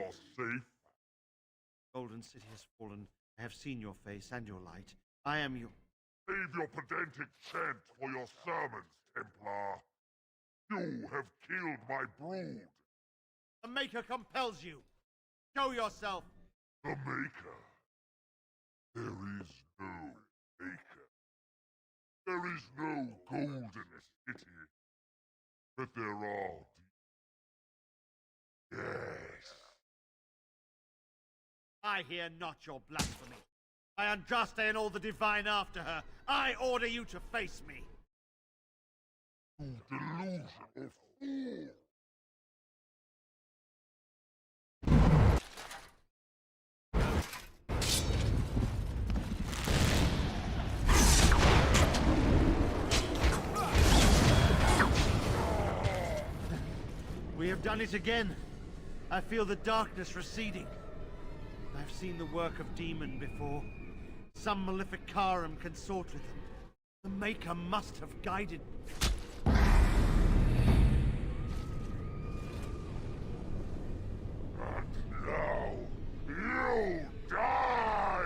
you're safe. Golden City has fallen. I have seen your face and your light. I am your... Save your pedantic chant for your sermons, Templar. You have killed my brood. The Maker compels you. Show yourself. The Maker. There is no Maker. There is no Golden City. But there are... Yes. I hear not your blasphemy. I Andraste and all the divine after her. I order you to face me. You delusional fool. We have done it again. I feel the darkness receding. I've seen the work of demon before. Some Maleficarum consort with them. The Maker must have guided... And now, you die!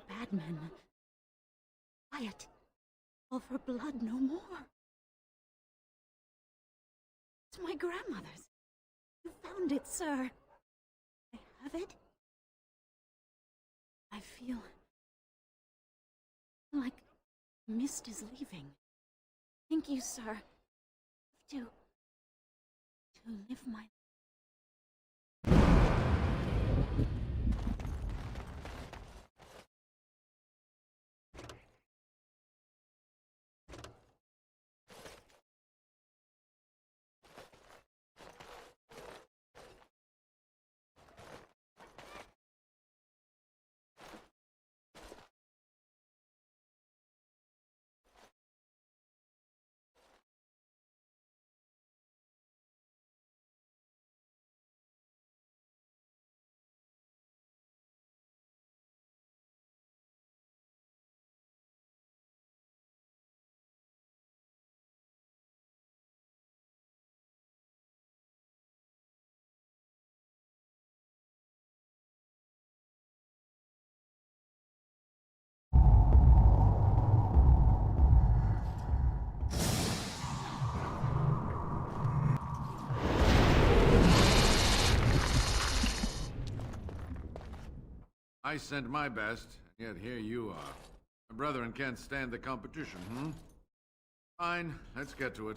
Bad men. Quiet. Offer blood no more. It's my grandmother's. You found it, sir. I have it. I feel like mist is leaving. Thank you, sir. To live my I sent my best, and yet here you are. My brethren can't stand the competition, Fine, let's get to it.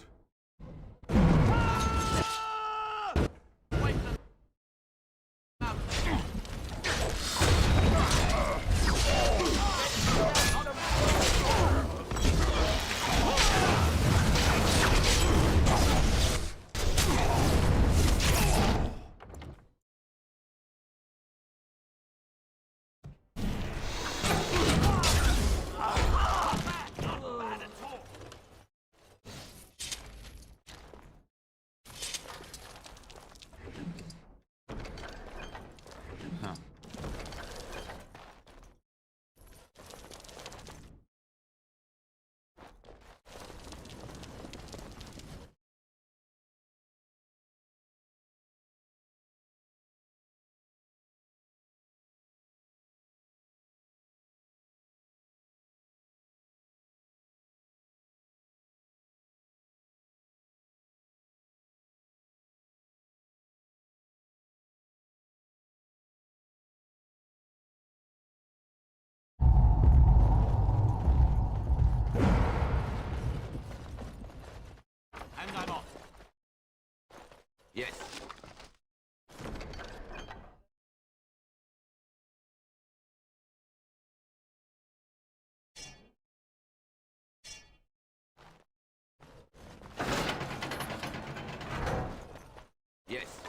Yes. Yes.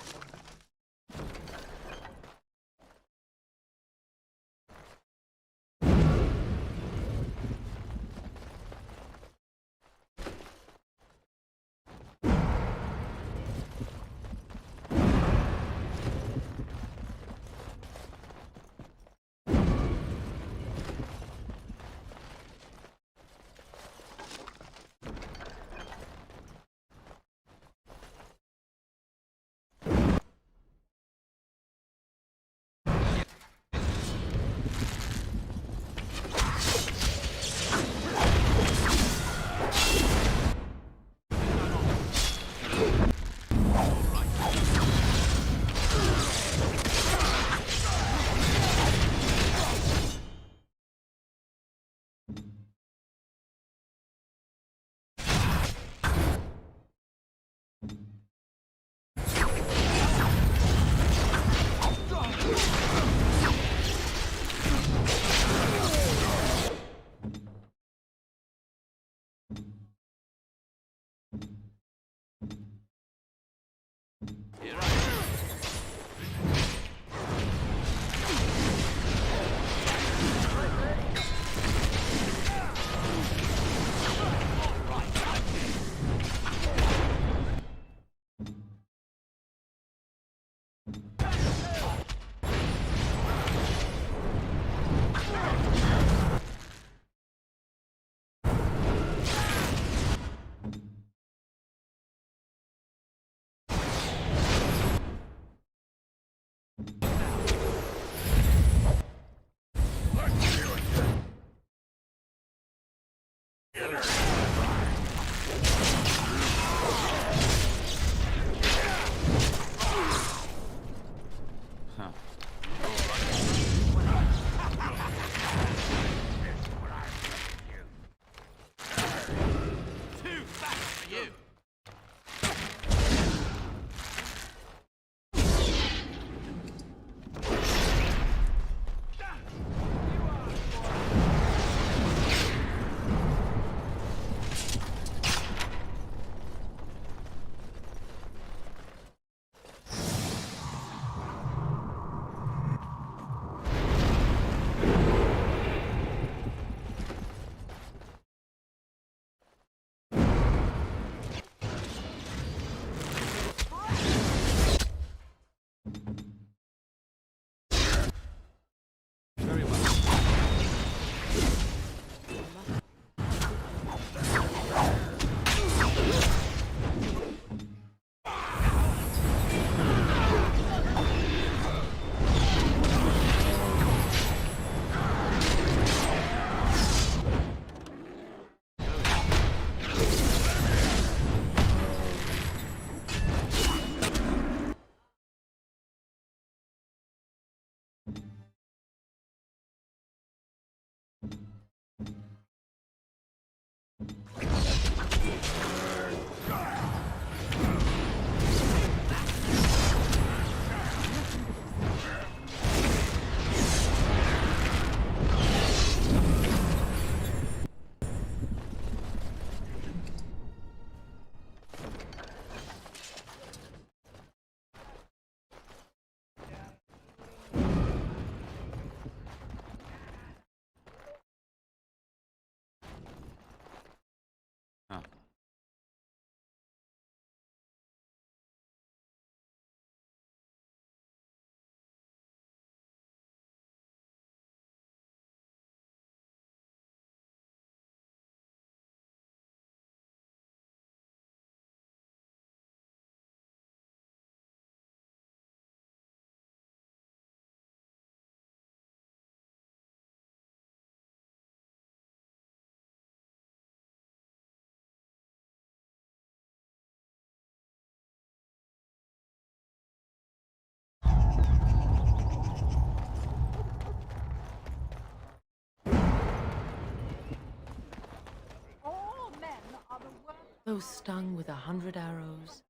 Those stung with 100 arrows,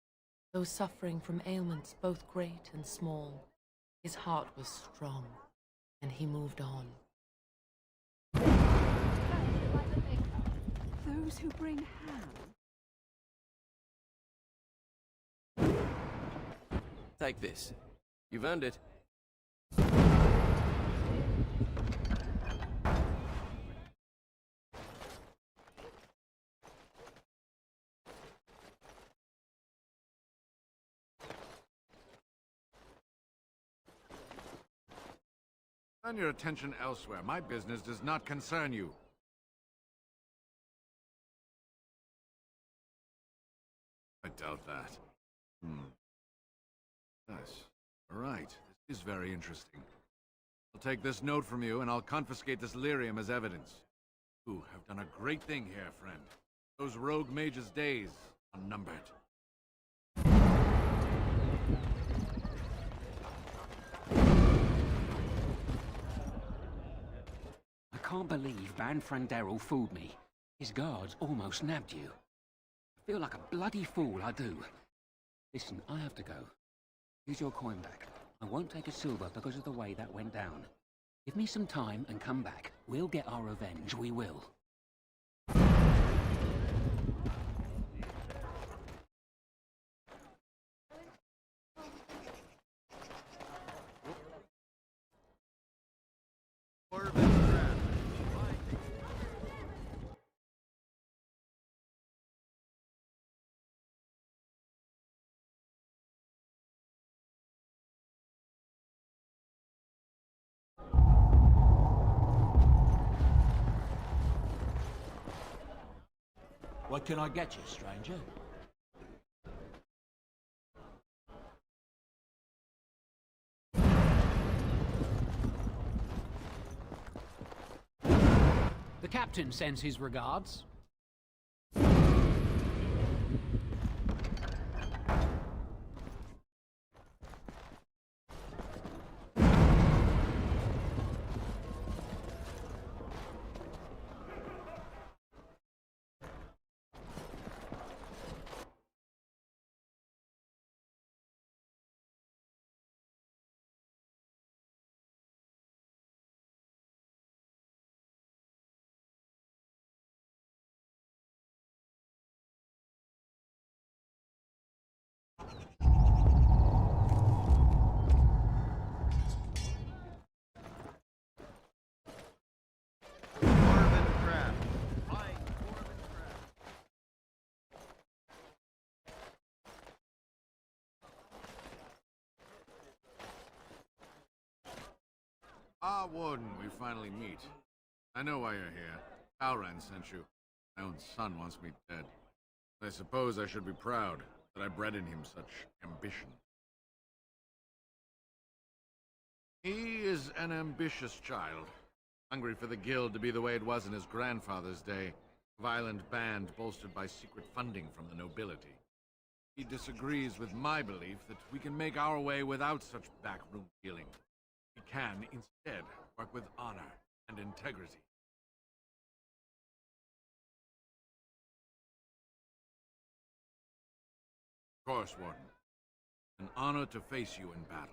those suffering from ailments both great and small, his heart was strong, and he moved on. Those who bring ham. Take this. You've earned it. Turn your attention elsewhere. My business does not concern you. I doubt that. Yes. All right. This is very interesting. I'll take this note from you, and I'll confiscate this lyrium as evidence. You have done a great thing here, friend. Those rogue mages' days are numbered. I can't believe Banfran Darrell fooled me. His guards almost nabbed you. I feel like a bloody fool, I do. Listen, I have to go. Here's your coin back. I won't take a silver because of the way that went down. Give me some time and come back. We'll get our revenge, we will. What can I get you, stranger? The captain sends his regards. Ah, Warden, we finally meet. I know why you're here. Valran sent you. My own son wants me dead. I suppose I should be proud that I bred in him such ambition. He is an ambitious child, hungry for the guild to be the way it was in his grandfather's day, a violent band bolstered by secret funding from the nobility. He disagrees with my belief that we can make our way without such backroom dealing. We can, instead, work with honor and integrity. Of course, Warden. An honor to face you in battle.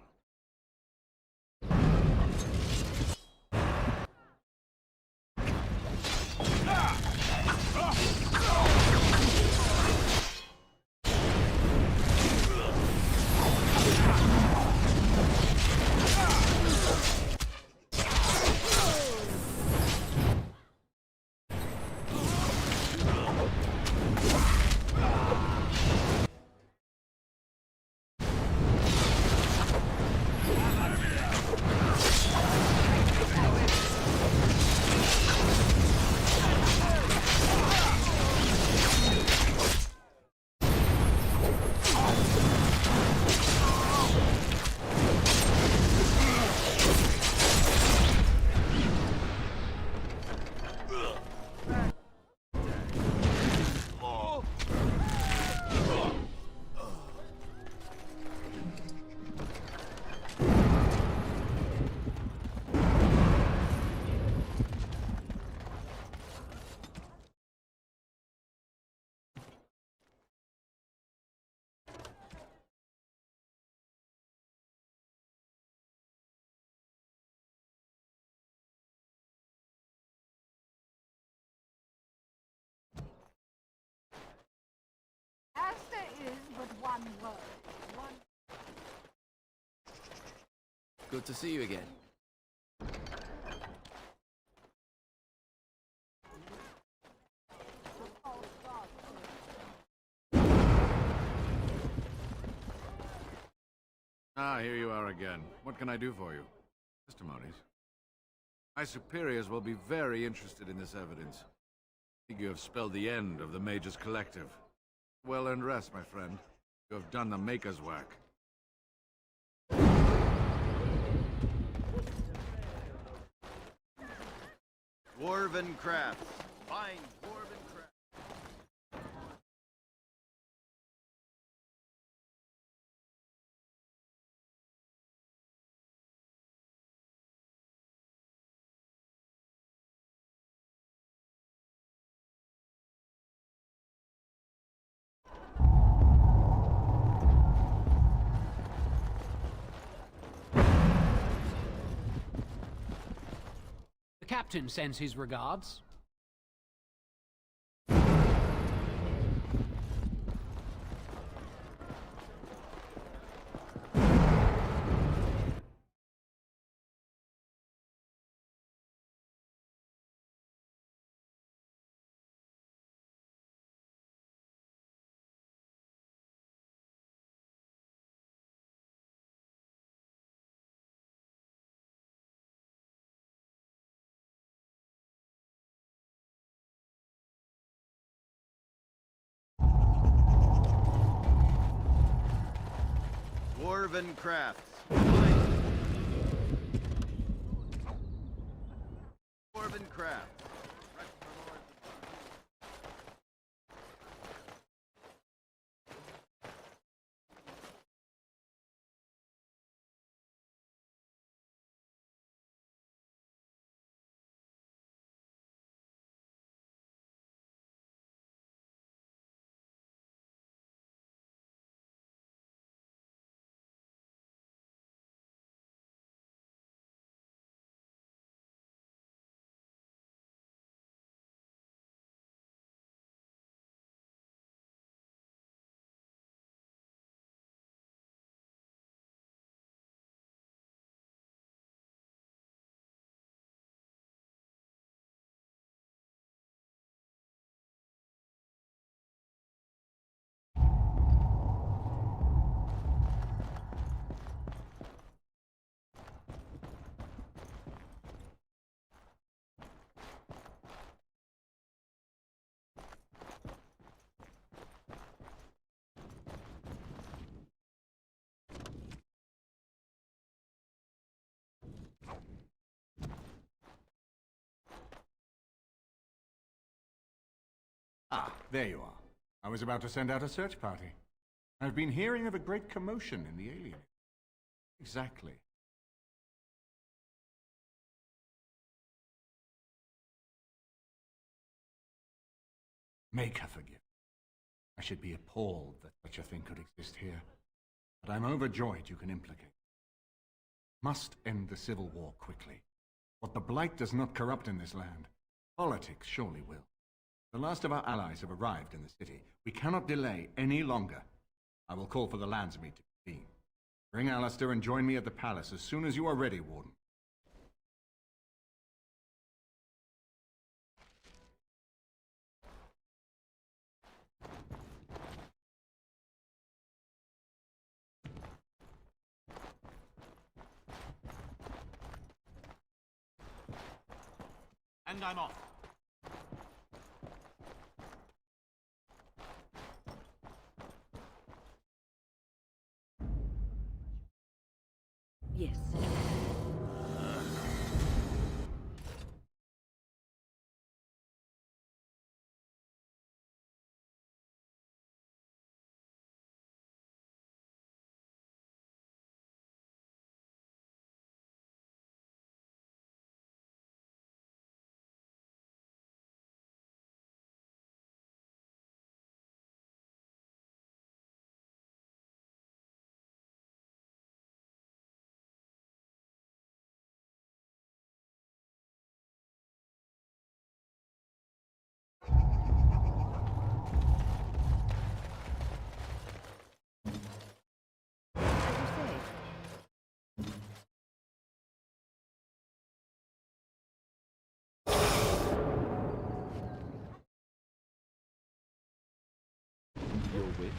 As there is but one word, one... Good to see you again. Ah, here you are again. What can I do for you? Testimonies. My superiors will be very interested in this evidence. I think you have spelled the end of the Mages Collective. Well-earned rest, my friend. You have done the Maker's work. Dwarven crafts. Fine dwarven crafts. The captain sends his regards. Dwarven crafts. Dwarven crafts. Ah, there you are. I was about to send out a search party. I've been hearing of a great commotion in the alien. Exactly. Make her forgive. I should be appalled that such a thing could exist here. But I'm overjoyed you can implicate. Must end the civil war quickly. What the Blight does not corrupt in this land, politics surely will. The last of our allies have arrived in the city. We cannot delay any longer. I will call for the Landsmeet to convene. Bring Alistair and join me at the palace as soon as you are ready, Warden. And I'm off. Yes. Your wish?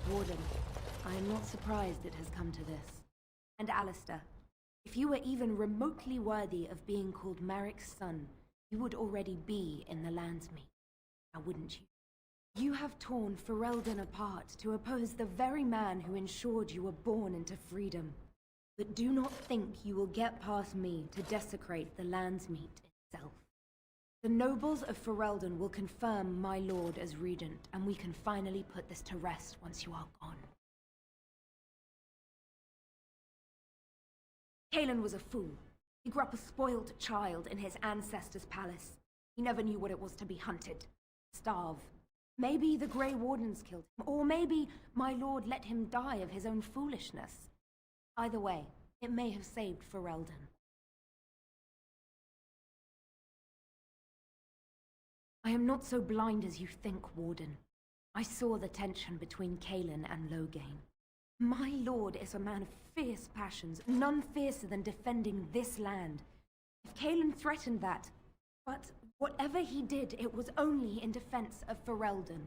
Warden, I am not surprised it has come to this. And Alistair, if you were even remotely worthy of being called Merrick's son, you would already be in the Landsmeet. Now wouldn't you? You have torn Ferelden apart to oppose the very man who ensured you were born into freedom. But do not think you will get past me to desecrate the Landsmeet itself. The nobles of Ferelden will confirm my lord as regent, and we can finally put this to rest once you are gone. Cailan was a fool. He grew up a spoiled child in his ancestors' palace. He never knew what it was to be hunted, starve. Maybe the Grey Wardens killed him, or maybe my lord let him die of his own foolishness. Either way, it may have saved Ferelden. I am not so blind as you think, Warden. I saw the tension between Cailan and Loghain. My lord is a man of fierce passions, none fiercer than defending this land. If Cailan threatened that, but whatever he did, it was only in defense of Ferelden.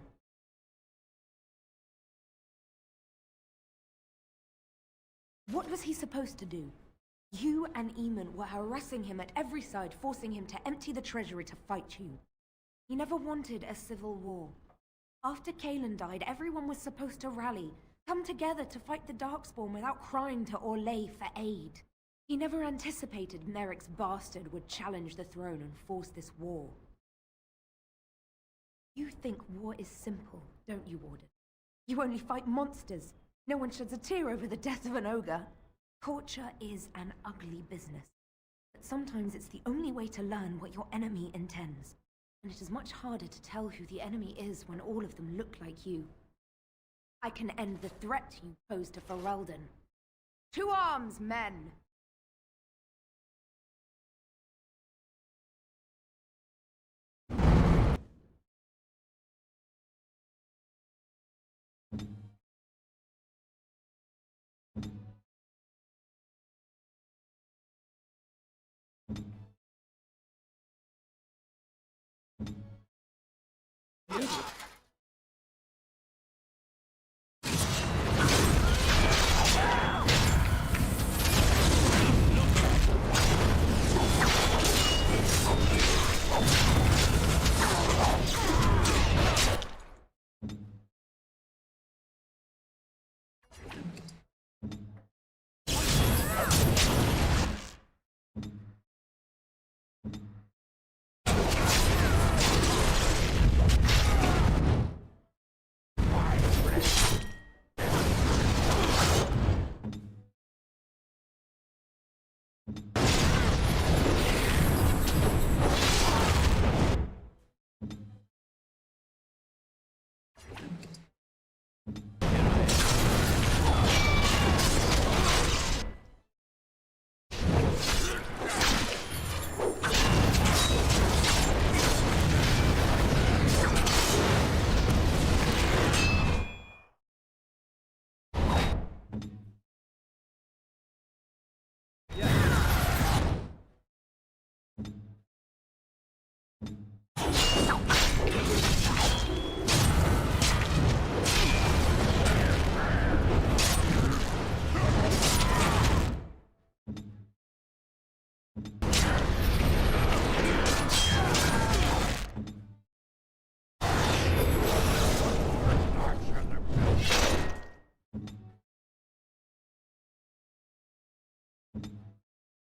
What was he supposed to do? You and Eamon were harassing him at every side, forcing him to empty the treasury to fight you. He never wanted a civil war. After Cailan died, everyone was supposed to rally, come together to fight the Darkspawn without crying to Orlais for aid. He never anticipated Merrick's bastard would challenge the throne and force this war. You think war is simple, don't you, Warden? You only fight monsters. No one sheds a tear over the death of an ogre. Torture is an ugly business, but sometimes it's the only way to learn what your enemy intends. And it is much harder to tell who the enemy is when all of them look like you. I can end the threat you pose to Ferelden. To arms, men!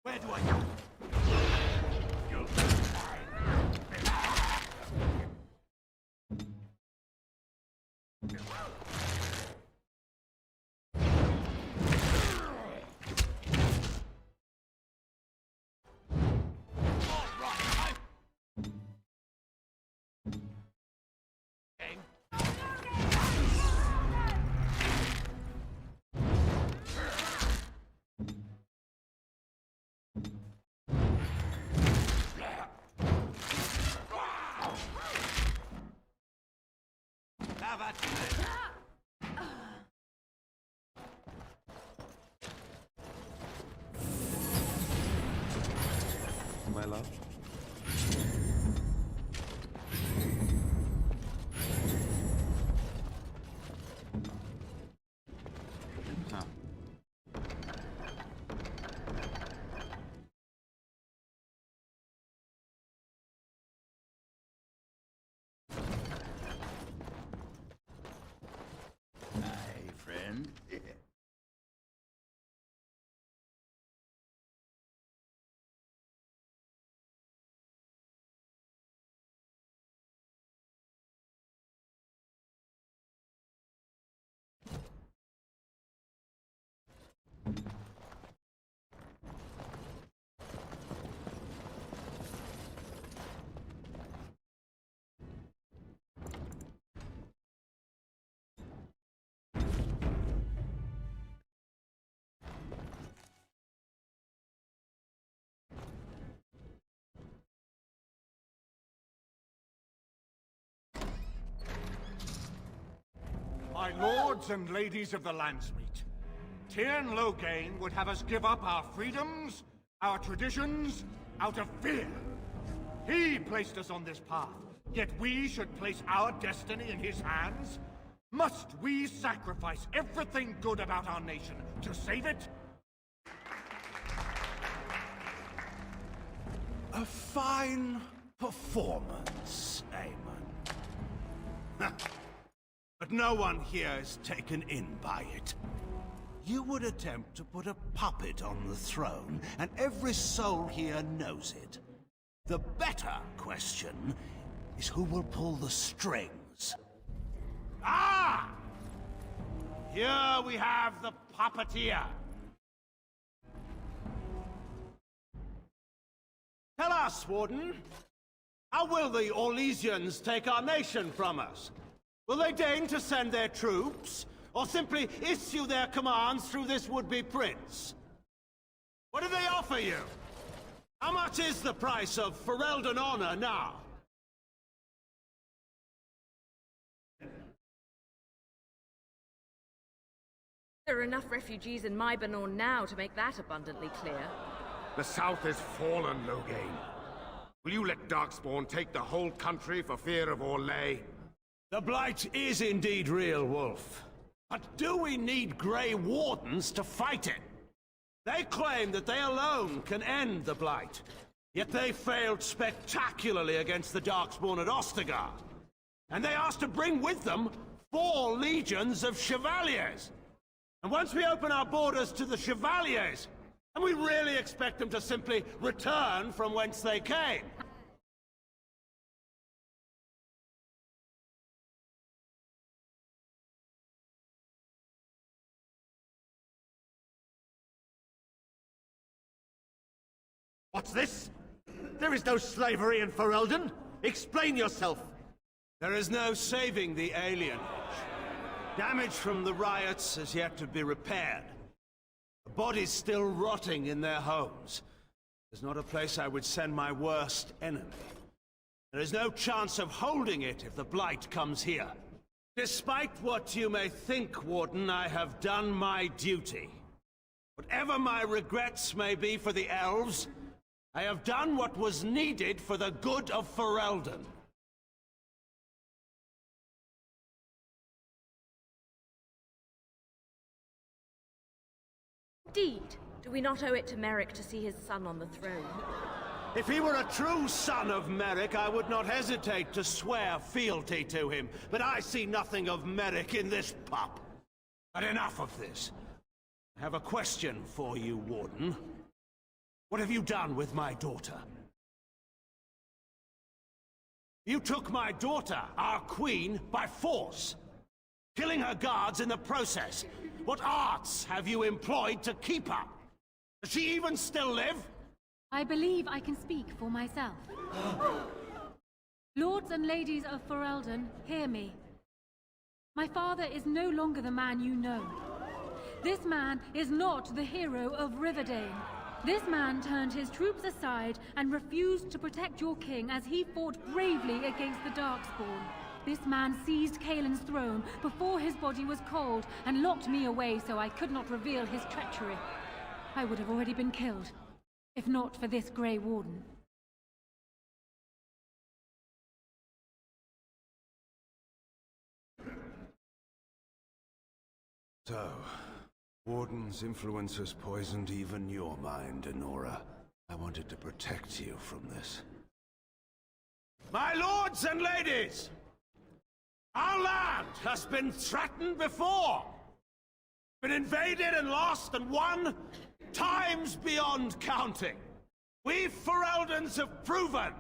Where do I go? My love? Huh. Hi, friend. My lords and ladies of the Landsmeet, Tyrn Loghain would have us give up our freedoms, our traditions, out of fear. He placed us on this path, yet we should place our destiny in his hands? Must we sacrifice everything good about our nation to save it? A fine performance, Aemon. But no one here is taken in by it. You would attempt to put a puppet on the throne, and every soul here knows it. The better question is who will pull the strings. Ah! Here we have the puppeteer. Tell us, Warden, how will the Orlesians take our nation from us? Will they deign to send their troops, or simply issue their commands through this would-be prince? What do they offer you? How much is the price of Ferelden honor now? There are enough refugees in Mybanor now to make that abundantly clear. The South is fallen, Loghain. Will you let Darkspawn take the whole country for fear of Orlais? The Blight is indeed real, Wolf. But do we need Grey Wardens to fight it? They claim that they alone can end the Blight, yet they failed spectacularly against the Darkspawn at Ostergard. And they asked to bring with them 4 legions of Chevaliers. And once we open our borders to the Chevaliers, and we really expect them to simply return from whence they came. What's this? There is no slavery in Ferelden. Explain yourself. There is no saving the alienage. Damage from the riots has yet to be repaired. The bodies still rotting in their homes. There's not a place I would send my worst enemy. There is no chance of holding it if the Blight comes here. Despite what you may think, Warden, I have done my duty. Whatever my regrets may be for the elves, I have done what was needed for the good of Ferelden. Indeed. Do we not owe it to Merrick to see his son on the throne? If he were a true son of Merrick, I would not hesitate to swear fealty to him. But I see nothing of Merrick in this pup. But enough of this. I have a question for you, Warden. What have you done with my daughter? You took my daughter, our queen, by force, killing her guards in the process. What arts have you employed to keep her? Does she even still live? I believe I can speak for myself. Lords and ladies of Ferelden, hear me. My father is no longer the man you know. This man is not the hero of Riverdane. This man turned his troops aside and refused to protect your king as he fought bravely against the Darkspawn. This man seized Kaelin's throne before his body was cold and locked me away so I could not reveal his treachery. I would have already been killed, if not for this Grey Warden. So, Warden's influence has poisoned even your mind, Enora. I wanted to protect you from this. My lords and ladies! Our land has been threatened before! Been invaded and lost and won times beyond counting. We Fereldans have proven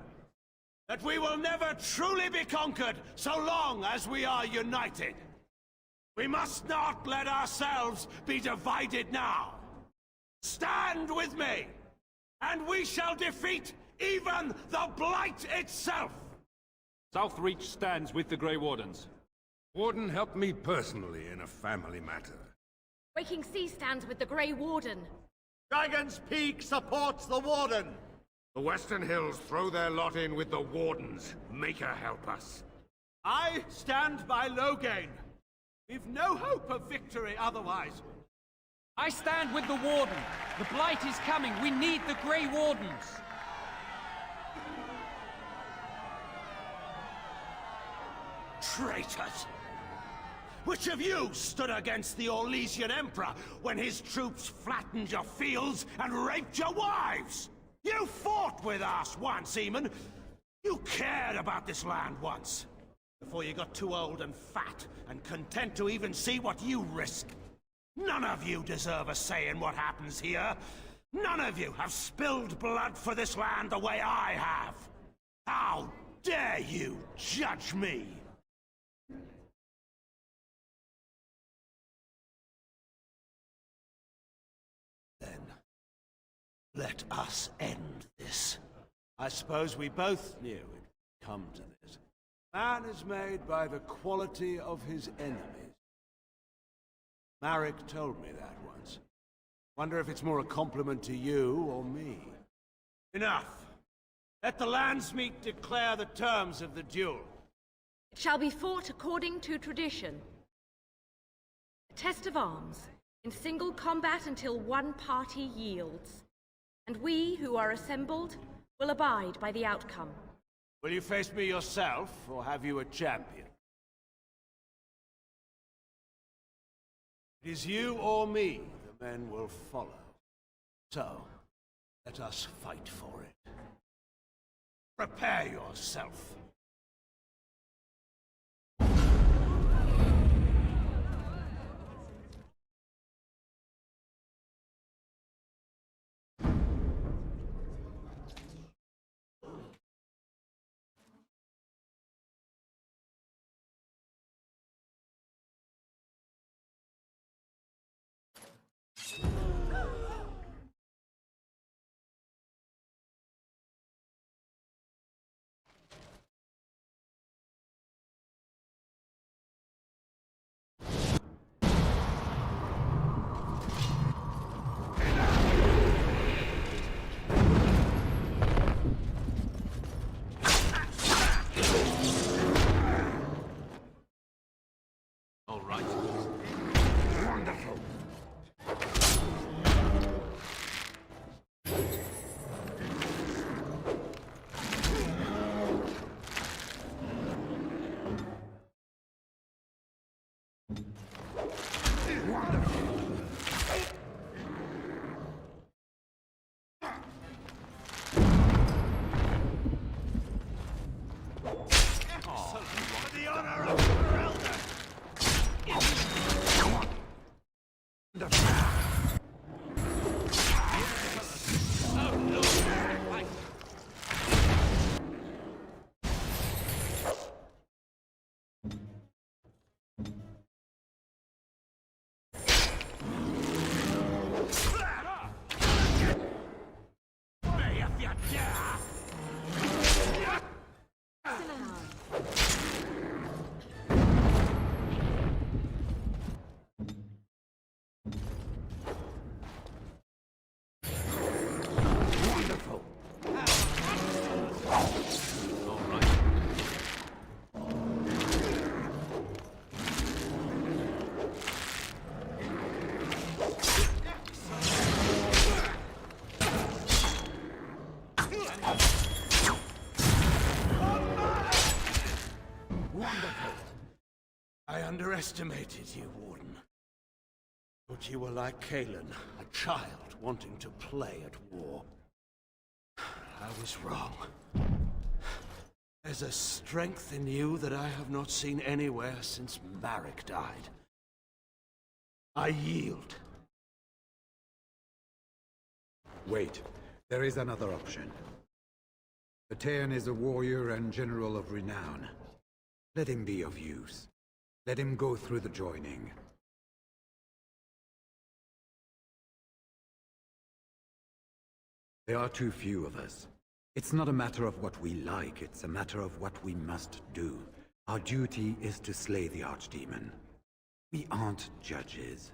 that we will never truly be conquered so long as we are united. We must not let ourselves be divided now. Stand with me, and we shall defeat even the Blight itself! Southreach stands with the Grey Wardens. Warden helped me personally in a family matter. Waking Sea stands with the Grey Warden. Dragon's Peak supports the Warden. The Western Hills throw their lot in with the Wardens. Make her help us. I stand by Loghain. We've no hope of victory otherwise. I stand with the Warden. The Blight is coming. We need the Grey Wardens. Traitors! Which of you stood against the Orlesian Emperor when his troops flattened your fields and raped your wives? You fought with us once, Eamon. You cared about this land once. Before you got too old and fat and content to even see what you risk. None of you deserve a say in what happens here. None of you have spilled blood for this land the way I have. How dare you judge me? Then, let us end this. I suppose we both knew it would come to this. Man is made by the quality of his enemies. Marek told me that once. Wonder if it's more a compliment to you or me. Enough. Let the Landsmeet declare the terms of the duel. It shall be fought according to tradition. A test of arms, in single combat until one party yields. And we, who are assembled, will abide by the outcome. Will you face me yourself, or have you a champion? It is you or me the men will follow. So, let us fight for it. Prepare yourself. All right. Wonderful. For the honor of our elder! I underestimated you, Warden. Thought you were like Kalen, a child wanting to play at war. I was wrong. There's a strength in you that I have not seen anywhere since Marek died. I yield. Wait, there is another option. Patean is a warrior and general of renown. Let him be of use. Let him go through the joining. There are too few of us. It's not a matter of what we like, it's a matter of what we must do. Our duty is to slay the Archdemon. We aren't judges.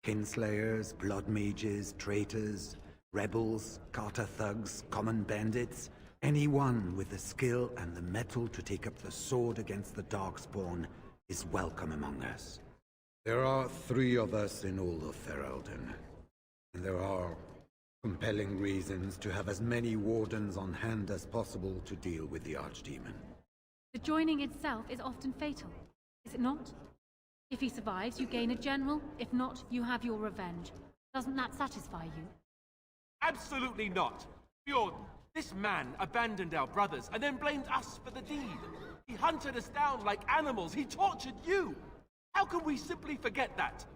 Kinslayers, blood mages, traitors, rebels, Carter thugs, common bandits. Anyone with the skill and the mettle to take up the sword against the Darkspawn is welcome among us. There are 3 of us in all of Ferelden, and there are compelling reasons to have as many wardens on hand as possible to deal with the Archdemon. The joining itself is often fatal, is it not? If he survives, you gain a general. If not, you have your revenge. Doesn't that satisfy you? Absolutely not. Bjorn, this man abandoned our brothers and then blamed us for the deed. He hunted us down like animals. He tortured you. How can we simply forget that?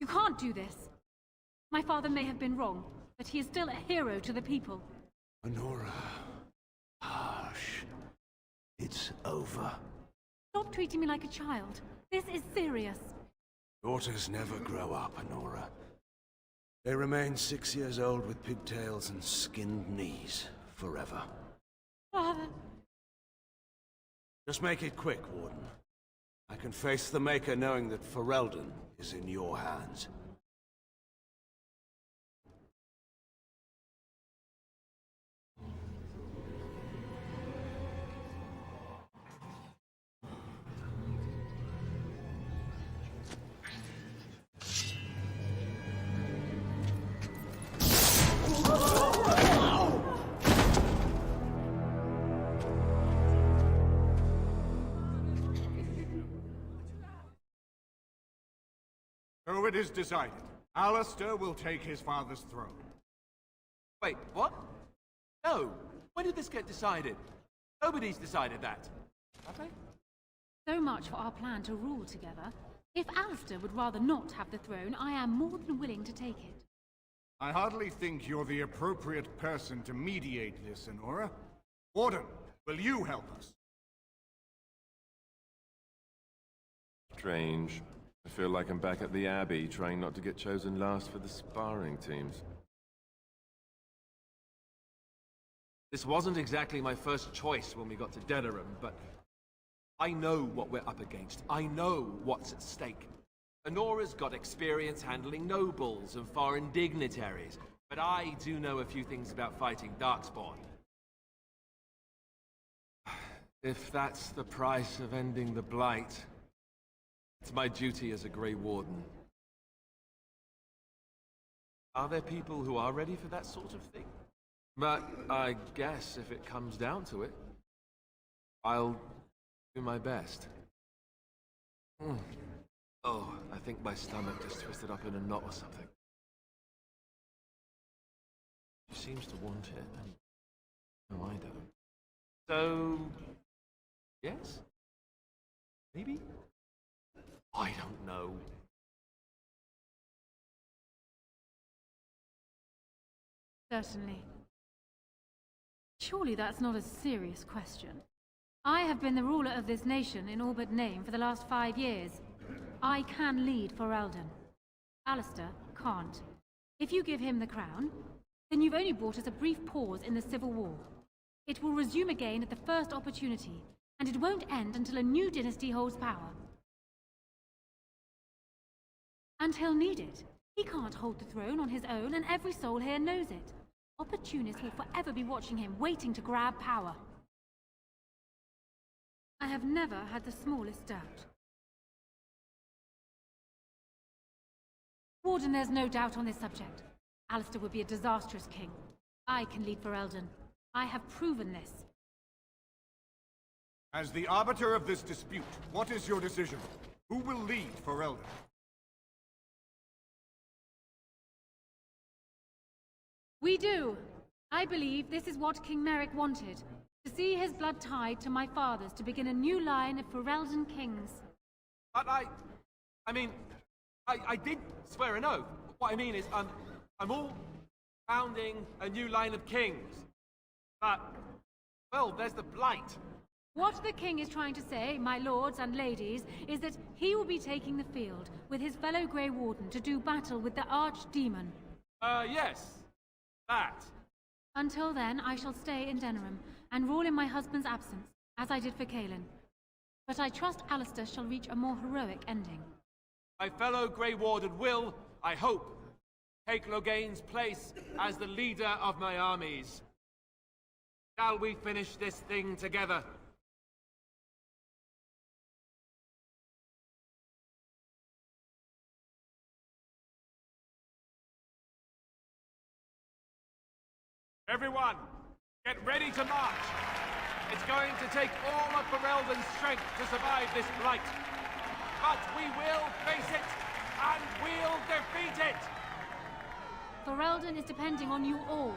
You can't do this. My father may have been wrong, but he is still a hero to the people. Honora. Harsh. It's over. Stop treating me like a child. This is serious. Daughters never grow up, Honora. They remain 6 years old with pigtails and skinned knees forever. Father. Just make it quick, Warden. I can face the Maker knowing that Ferelden is in your hands. So it is decided. Alistair will take his father's throne. Wait, what? No. When did this get decided? Nobody's decided that. Have they? So much for our plan to rule together. If Alistair would rather not have the throne, I am more than willing to take it. I hardly think you're the appropriate person to mediate this, Honora. Warden, will you help us? Strange. I feel like I'm back at the Abbey, trying not to get chosen last for the sparring teams. This wasn't exactly my first choice when we got to Denerim, but I know what we're up against. I know what's at stake. Honora's got experience handling nobles and foreign dignitaries, but I do know a few things about fighting Darkspawn. If that's the price of ending the Blight, it's my duty as a Grey Warden. Are there people who are ready for that sort of thing? But I guess if it comes down to it, I'll do my best. Oh, I think my stomach just twisted up in a knot or something. She seems to want it, and no, I don't. So, yes? Maybe? I don't know. Certainly. Surely that's not a serious question. I have been the ruler of this nation in all but name for the last 5 years. I can lead for Eldon. Alistair can't. If you give him the crown, then you've only brought us a brief pause in the Civil War. It will resume again at the first opportunity, and it won't end until a new dynasty holds power. And he'll need it. He can't hold the throne on his own, and every soul here knows it. Opportunists will forever be watching him, waiting to grab power. I have never had the smallest doubt. Warden, there's no doubt on this subject. Alistair would be a disastrous king. I can lead for Eldon. I have proven this. As the arbiter of this dispute, what is your decision? Who will lead for Eldon? We do. I believe this is what King Merrick wanted. To see his blood tied to my father's to begin a new line of Ferelden kings. But I mean, I did swear an oath. What I mean is, I'm all founding a new line of kings. But, well, there's the Blight. What the king is trying to say, my lords and ladies, is that he will be taking the field with his fellow Grey Warden to do battle with the Archdemon. Yes. That. Until then, I shall stay in Denerim and rule in my husband's absence, as I did for Kaelin. But I trust Alistair shall reach a more heroic ending. My fellow Grey Warden will, I hope, take Loghain's place as the leader of my armies. Shall we finish this thing together? Everyone, get ready to march! It's going to take all of Ferelden's strength to survive this Blight. But we will face it, and we'll defeat it! Ferelden is depending on you all.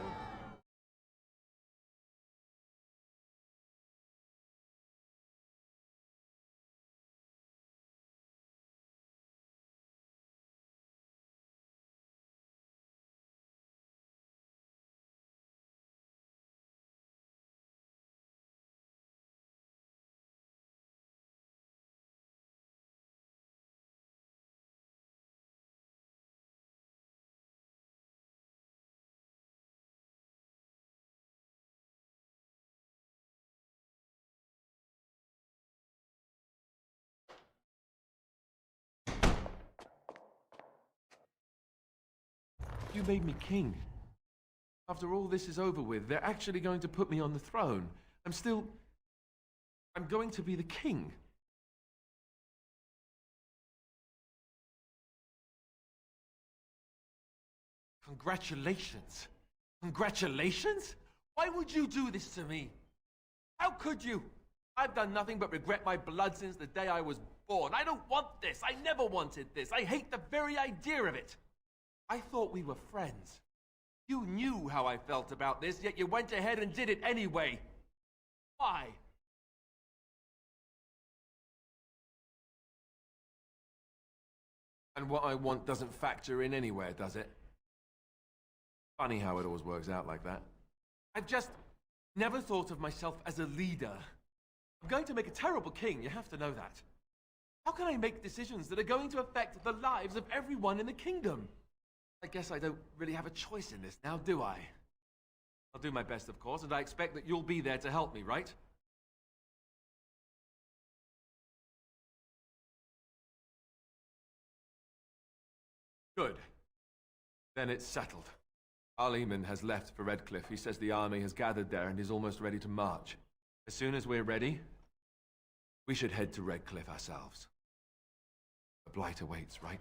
You made me king. After all this is over with, they're actually going to put me on the throne. I'm going to be the king. Congratulations. Congratulations? Why would you do this to me? How could you? I've done nothing but regret my blood since the day I was born. I don't want this. I never wanted this. I hate the very idea of it. I thought we were friends. You knew how I felt about this, yet you went ahead and did it anyway. Why? And what I want doesn't factor in anywhere, does it? Funny how it always works out like that. I've just never thought of myself as a leader. I'm going to make a terrible king, you have to know that. How can I make decisions that are going to affect the lives of everyone in the kingdom? I guess I don't really have a choice in this now, do I? I'll do my best, of course, and I expect that you'll be there to help me, right? Good. Then it's settled. Arleman has left for Redcliffe. He says the army has gathered there and is almost ready to march. As soon as we're ready, we should head to Redcliffe ourselves. The Blight awaits, right?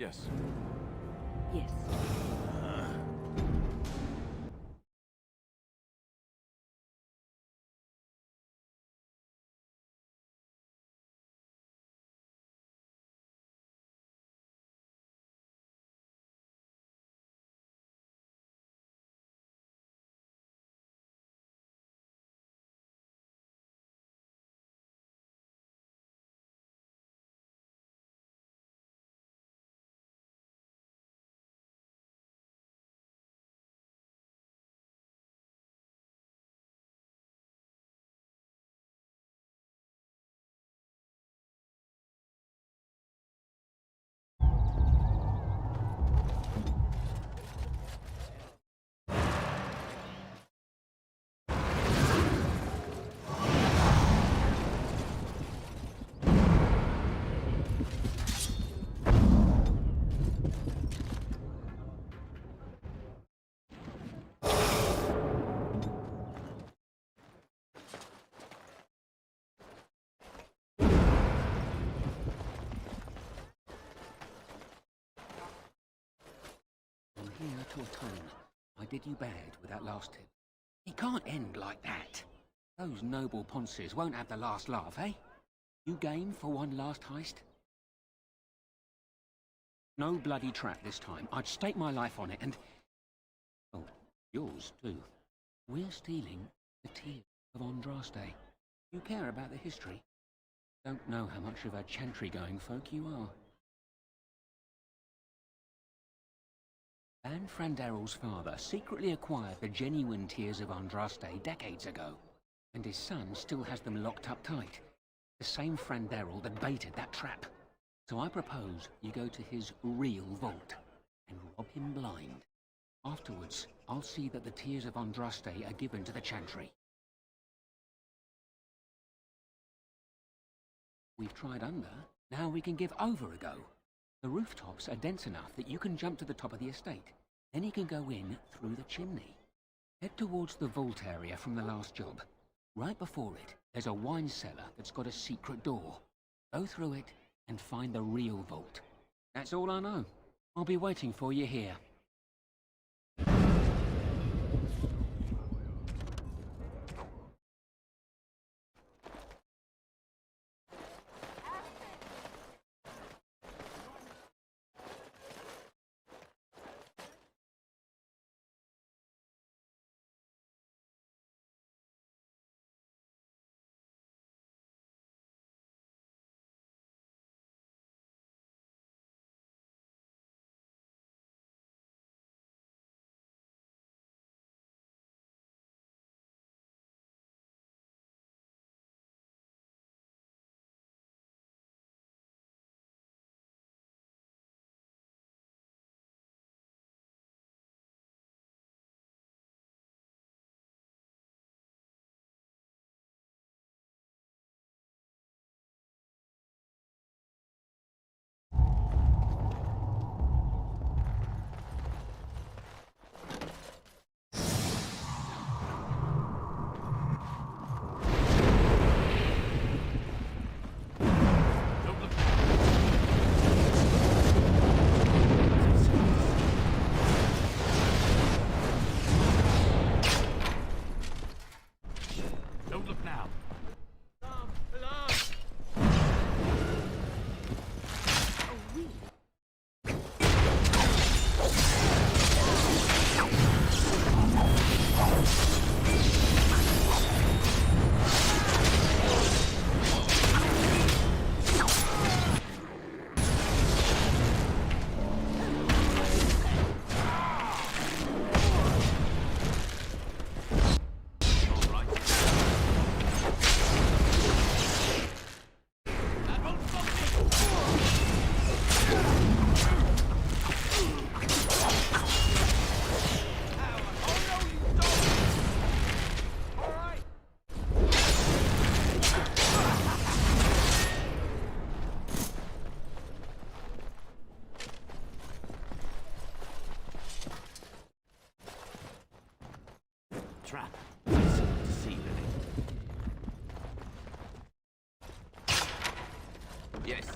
Yes. Yes. to atone. I did you bad with that last tip. It can't end like that. Those noble ponces won't have the last laugh, eh? You game for one last heist? No bloody trap this time. I'd stake my life on it and... oh, yours too. We're stealing the tears of Andraste. You care about the history? Don't know how much of a chantry-going folk you are. Ban Frandarel's father secretly acquired the genuine tears of Andraste decades ago, and his son still has them locked up tight. The same Frandarel that baited that trap. So I propose you go to his real vault and rob him blind. Afterwards, I'll see that the tears of Andraste are given to the chantry. We've tried under, now we can give over a go. The rooftops are dense enough that you can jump to the top of the estate. Then you can go in through the chimney. Head towards the vault area from the last job. Right before it, there's a wine cellar that's got a secret door. Go through it and find the real vault. That's all I know. I'll be waiting for you here. Trap. Easy to see, Lily. Yes.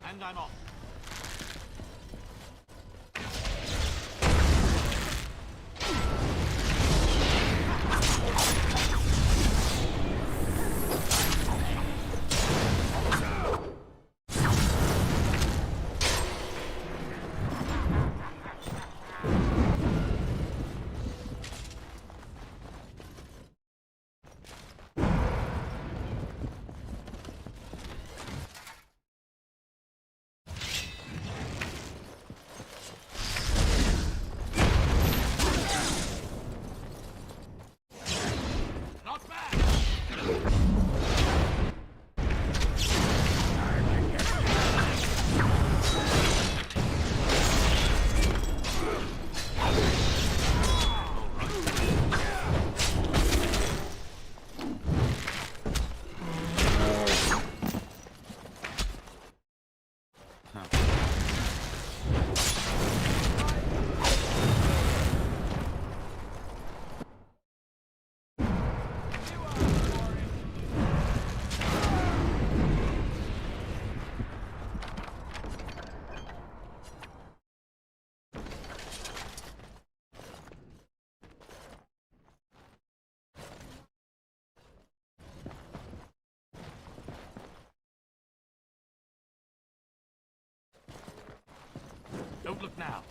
And I'm off. Don't look now.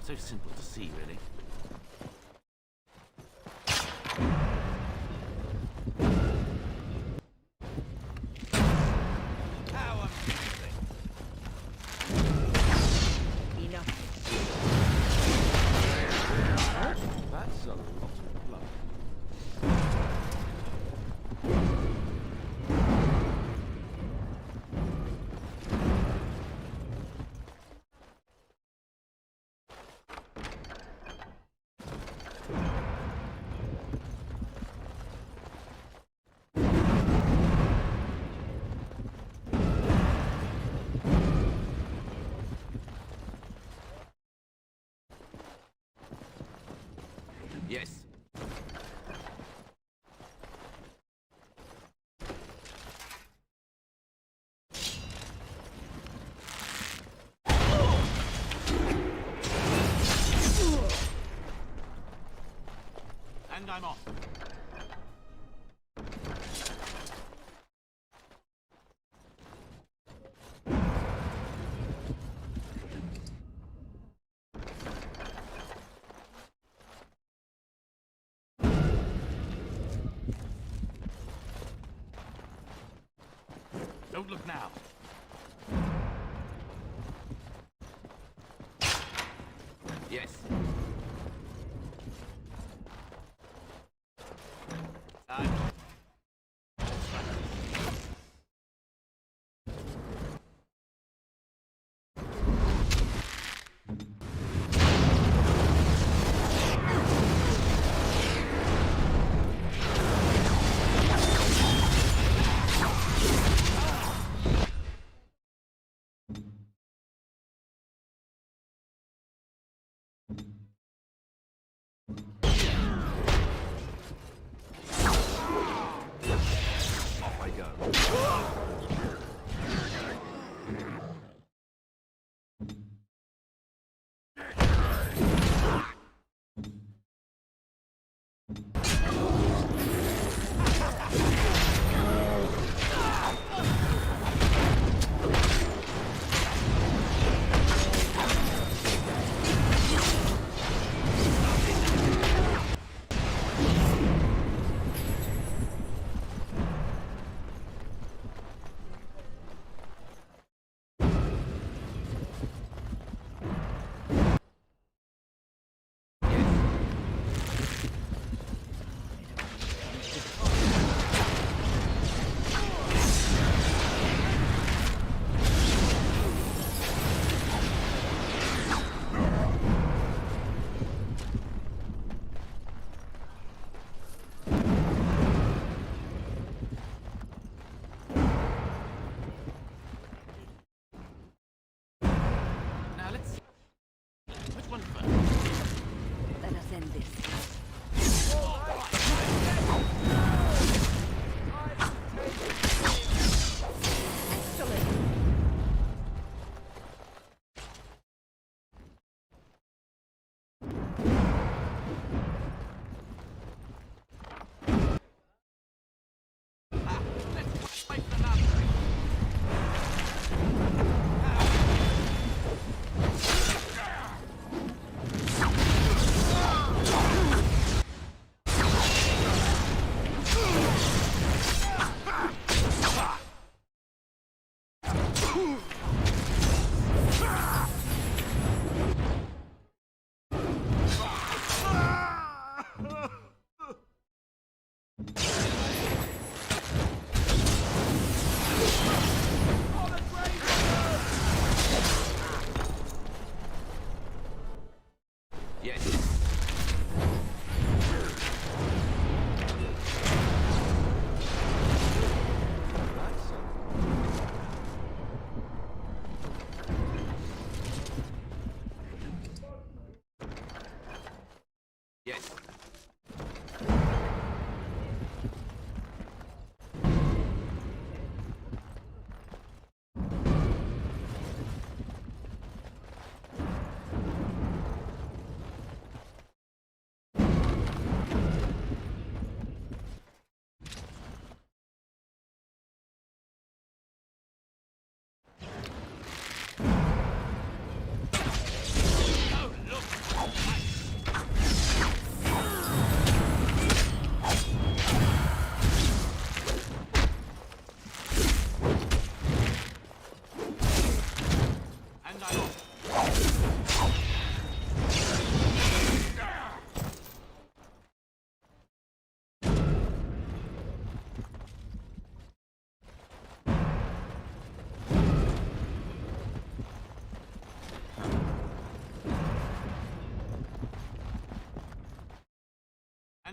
So simple to see, really. How amusing. Enough. That's a lot of blood. Yes. And I'm off. Don't look now. Yes.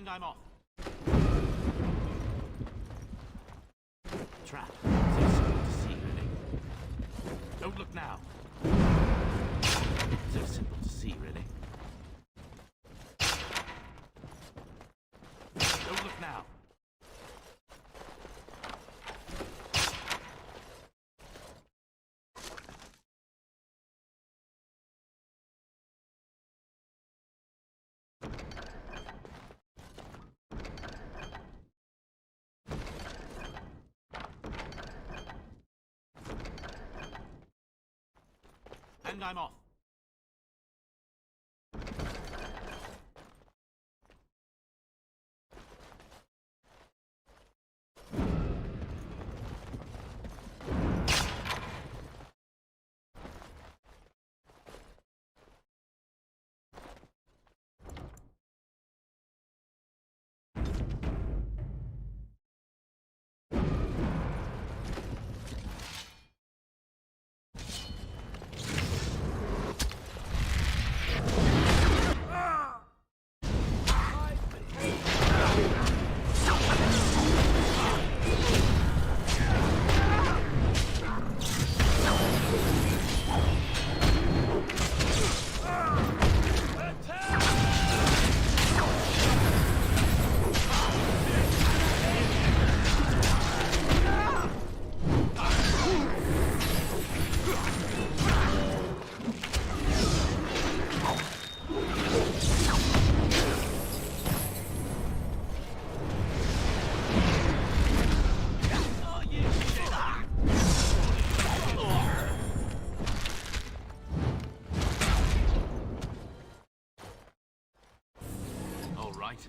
And I'm off. Trap. So simple to see, really. Don't look now. So simple to see, really. Don't look now. And I'm off. All right.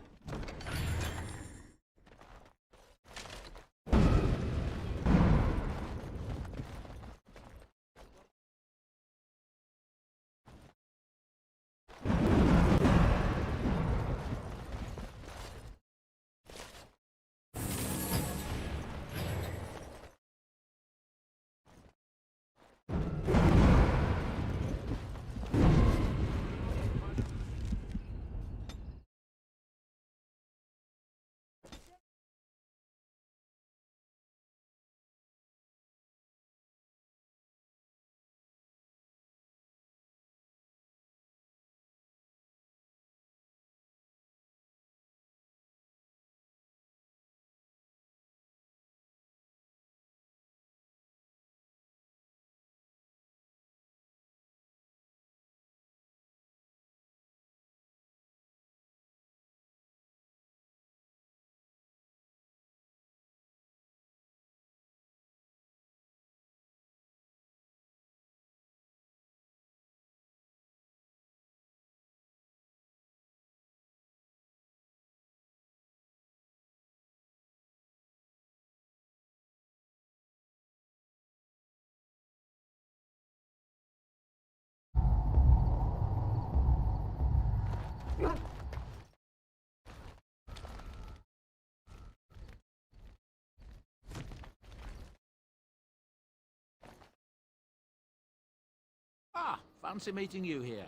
Ah, fancy meeting you here.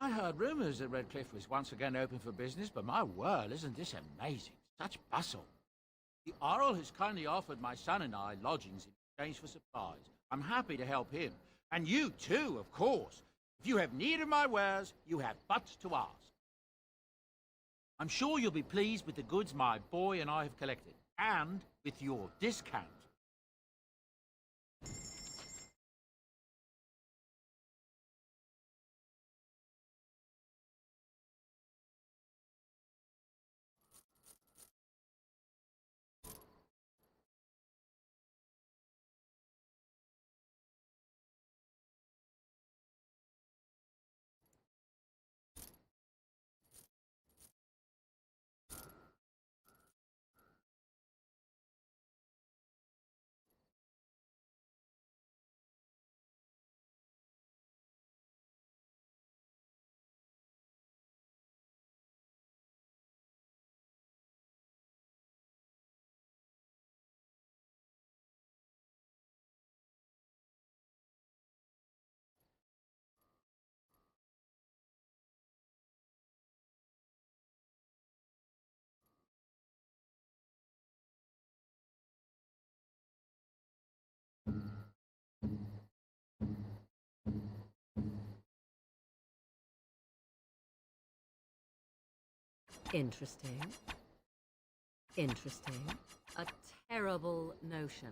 I heard rumours that Redcliffe was once again open for business, but my word, isn't this amazing? Such bustle. The Earl has kindly offered my son and I lodgings in exchange for supplies. I'm happy to help him. And you too, of course. If you have need of my wares, you have but to ask. I'm sure you'll be pleased with the goods my boy and I have collected, and with your discount. Interesting. Interesting. A terrible notion.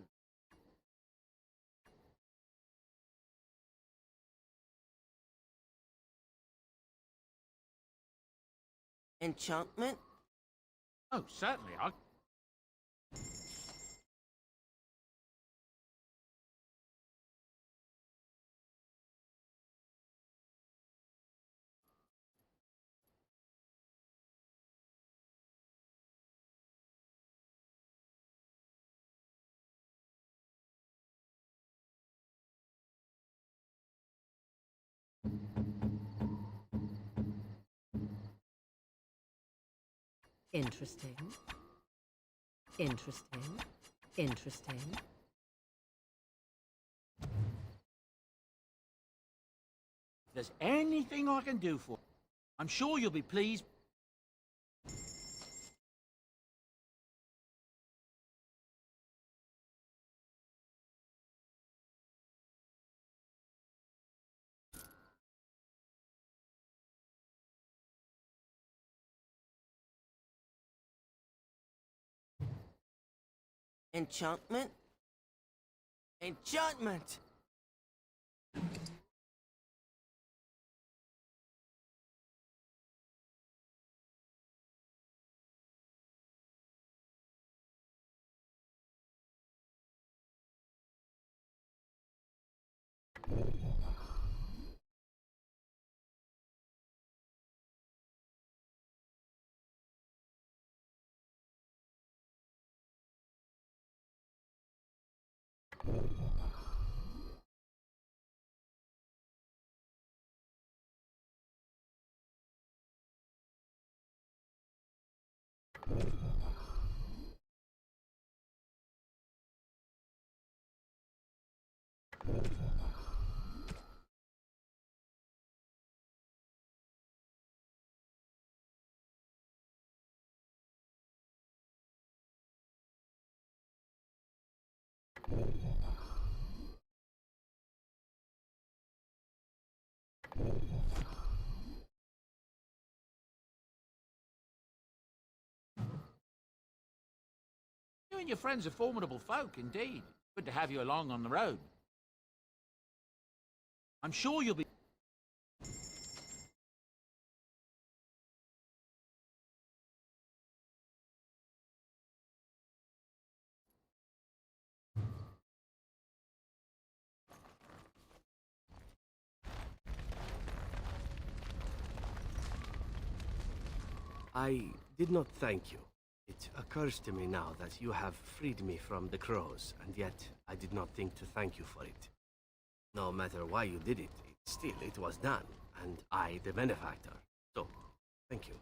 Enchantment? Oh, certainly. I'll... Interesting. Interesting. Interesting. If there's anything I can do for you, I'm sure you'll be pleased. Enchantment? Enchantment! You and your friends are formidable folk, indeed. Good to have you along on the road. I'm sure you'll be... I did not thank you. It occurs to me now that you have freed me from the crows, and yet I did not think to thank you for it. No matter why you did it, still it was done, and I the benefactor. So, thank you.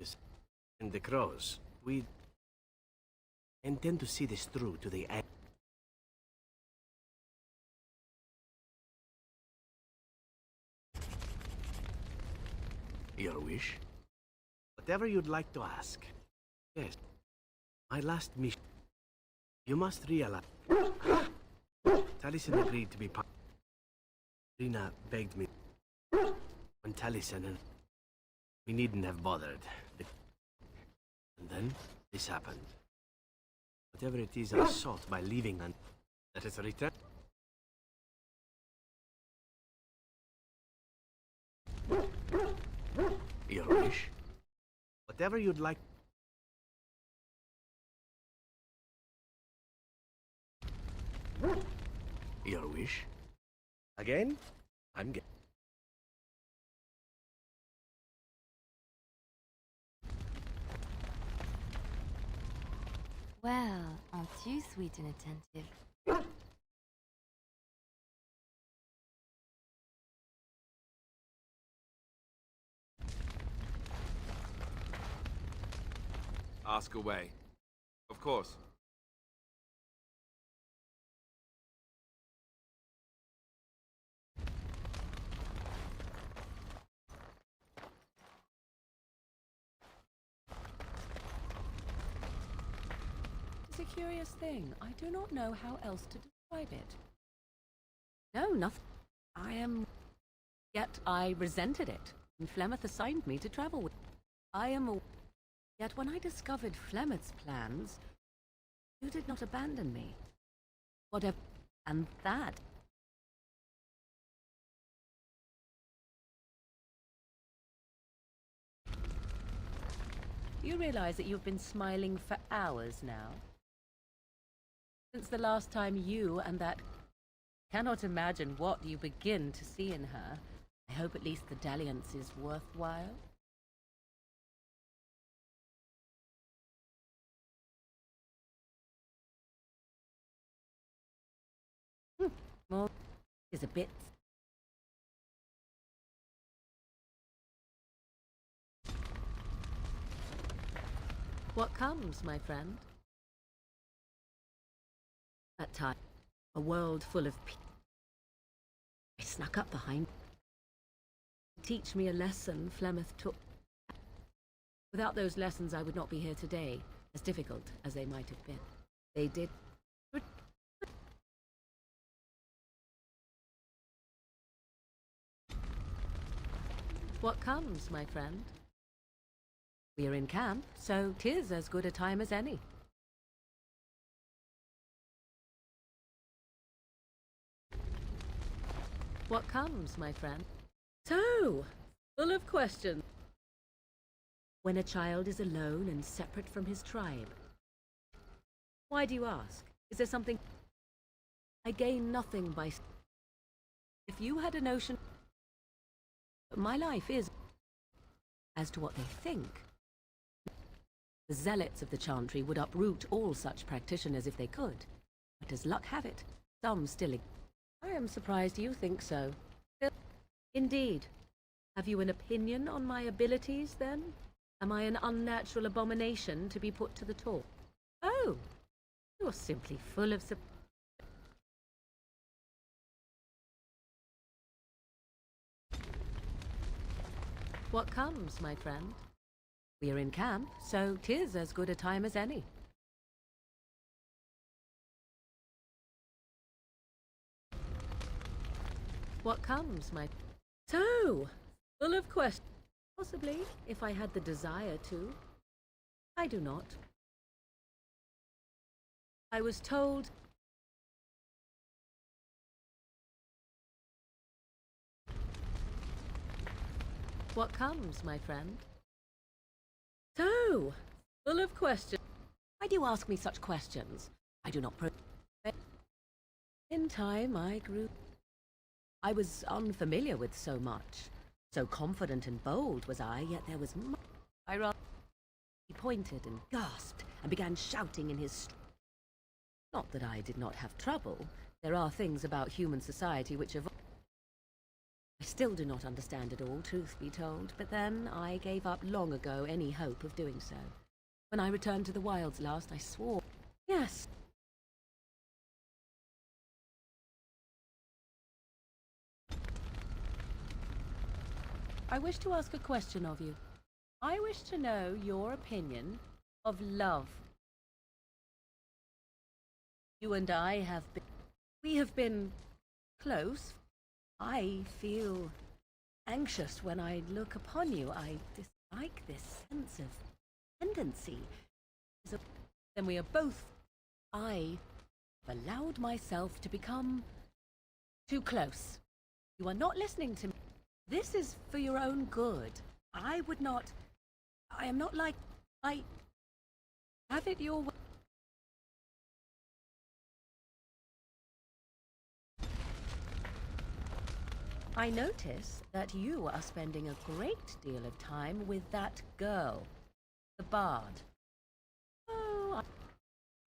Yes. And the crows, we intend to see this through to the end. Your wish? Whatever you'd like to ask. Yes. My last mission. You must realize... Taliesin agreed to be part... Rina begged me... When Taliesin and... We needn't have bothered. And then, this happened. Whatever it is I sought by leaving and... Let us return. Your wish? Whatever you'd like. Your wish? Again? I'm getting. Well, aren't you sweet and attentive? Ask away. Of course. It's a curious thing. I do not know how else to describe it. No, nothing. I am... Yet I resented it. Flemeth assigned me to travel with. I am a... Yet when I discovered Flemeth's plans, you did not abandon me. Whatever... And that... Do you realize that you've been smiling for hours now? Since the last time you and that... Cannot imagine what you begin to see in her. I hope at least the dalliance is worthwhile. More is a bit... What comes, my friend? That time, a world full of people. I snuck up behind. Teach me a lesson Flemeth took. Without those lessons, I would not be here today, as difficult as they might have been. They did. What comes, my friend? We are in camp, so 'tis as good a time as any. What comes, my friend? So, full of questions. When a child is alone and separate from his tribe. Why do you ask? Is there something... I gain nothing by... If you had a notion... My life is... As to what they think. The zealots of the Chantry would uproot all such practitioners if they could. But as luck have it, some still... I am surprised you think so. Indeed. Have you an opinion on my abilities, then? Am I an unnatural abomination to be put to the torch? Oh, you're simply full of... What comes, my friend? We are in camp, so 'tis as good a time as any. What comes, my... So, full of questions. Possibly, if I had the desire to. I do not. I was told... What comes, my friend? So, full of questions. Why do you ask me such questions? I do not... In time, I grew... I was unfamiliar with so much. So confident and bold was I, yet there was much... He pointed and gasped and began shouting in his... Not that I did not have trouble. There are things about human society which have... I still do not understand it all, truth be told, but then I gave up long ago any hope of doing so. When I returned to the wilds last, I swore... Yes. I wish to ask a question of you. I wish to know your opinion of love. You and I have been... We have been close. I feel anxious when I look upon you. I dislike this sense of tendency. Then we are both... I have allowed myself to become too close. You are not listening to me. This is for your own good. I would not... I am not like... I... Have it your way. I notice that you are spending a great deal of time with that girl, the bard. Oh,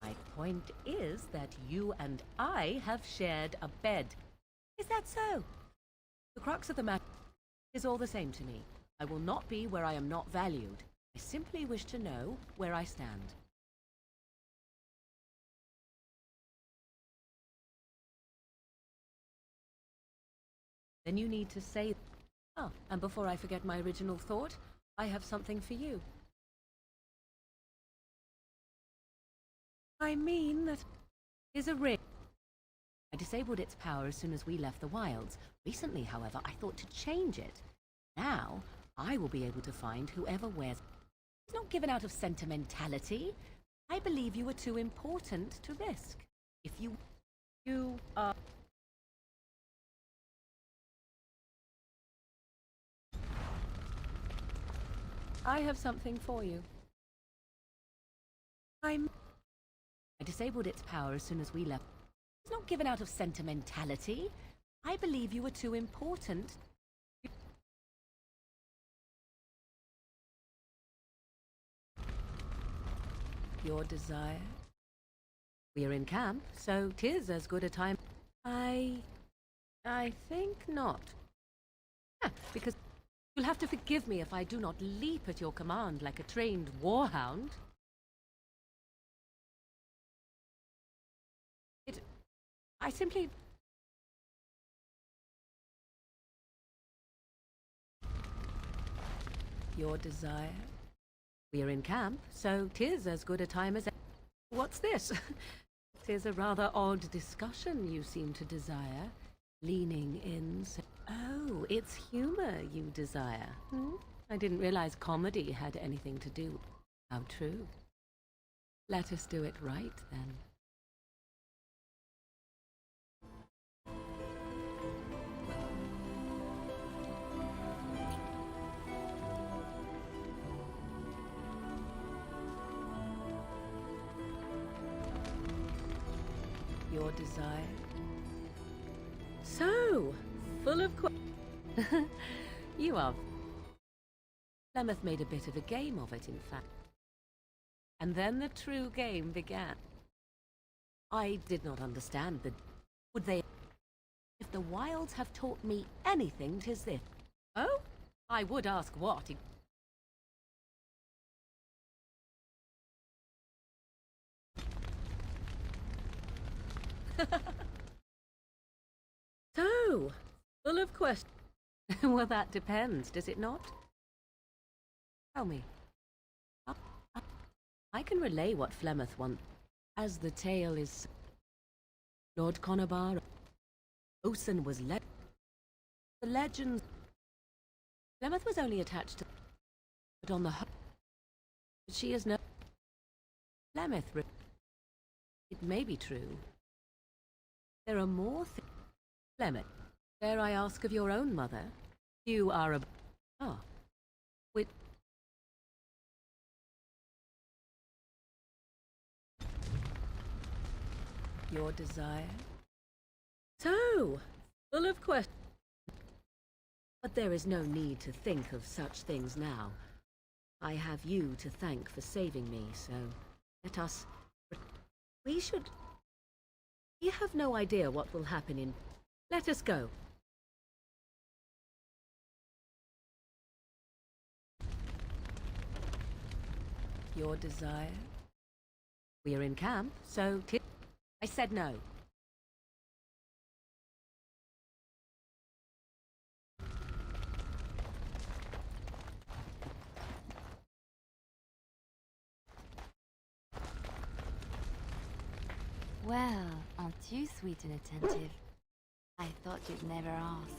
my point is that you and I have shared a bed. Is that so? The crux of the matter is all the same to me. I will not be where I am not valued. I simply wish to know where I stand. Then you need to say... Oh, and before I forget my original thought, I have something for you. I mean that is a ring. I disabled its power as soon as we left the wilds. Recently, however, I thought to change it. Now, I will be able to find whoever wears. It's not given out of sentimentality. I believe you are too important to risk. If you are. I have something for you. I disabled its power as soon as we left. It's not given out of sentimentality. I believe you were too important. Your desire. We are in camp, so 'tis as good a time. I think not. Because you'll have to forgive me if I do not leap at your command like a trained warhound. I simply... Your desire. We are in camp, so 'tis as good a time as... What's this? 'Tis a rather odd discussion you seem to desire. Leaning in... Oh, it's humor you desire. I didn't realize comedy had anything to do. How true. Let us do it right, then. Your desire. So, full of You are. Flemeth made a bit of a game of it, in fact. And then the true game began. I did not understand the... Would they... If the wilds have taught me anything, 'tis this. Oh? I would ask what... So, full of questions. Well, that depends, does it not? Tell me. I can relay what Flemeth wants, as the tale is... Lord Conobar... Osen was led... The legend... Flemeth was only attached to... But on the whole... She is no... Flemeth... It may be true. There are more things... Flemeth, dare I ask of your own mother? You are a... Ah. With... Your desire? So, full of questions. But there is no need to think of such things now. I have you to thank for saving me, so let us... We should... We have no idea what will happen in... Let us go. Your desire? We are in camp, so... I said no. Well, aren't you sweet and attentive? I thought you'd never ask.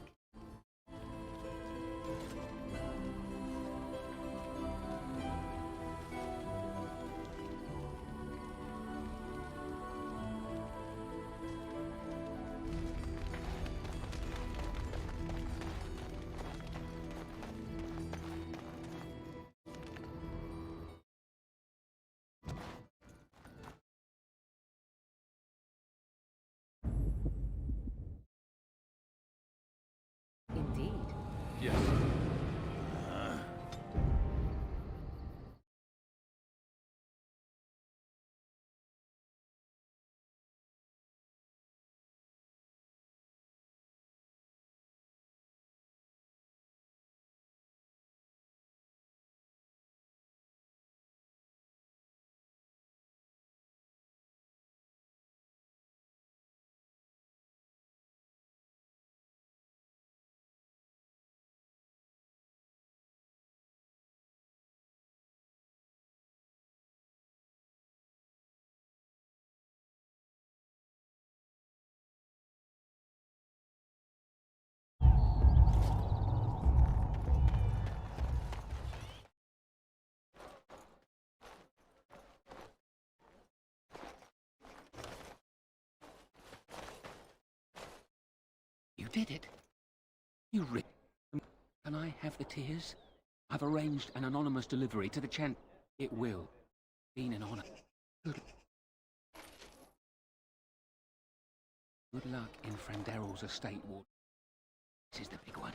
did it. You ripped them. Can I have the tears? I've arranged an anonymous delivery to the Chant. It will. Been an honor. Good luck in Franderel's estate, Ward. This is the big one.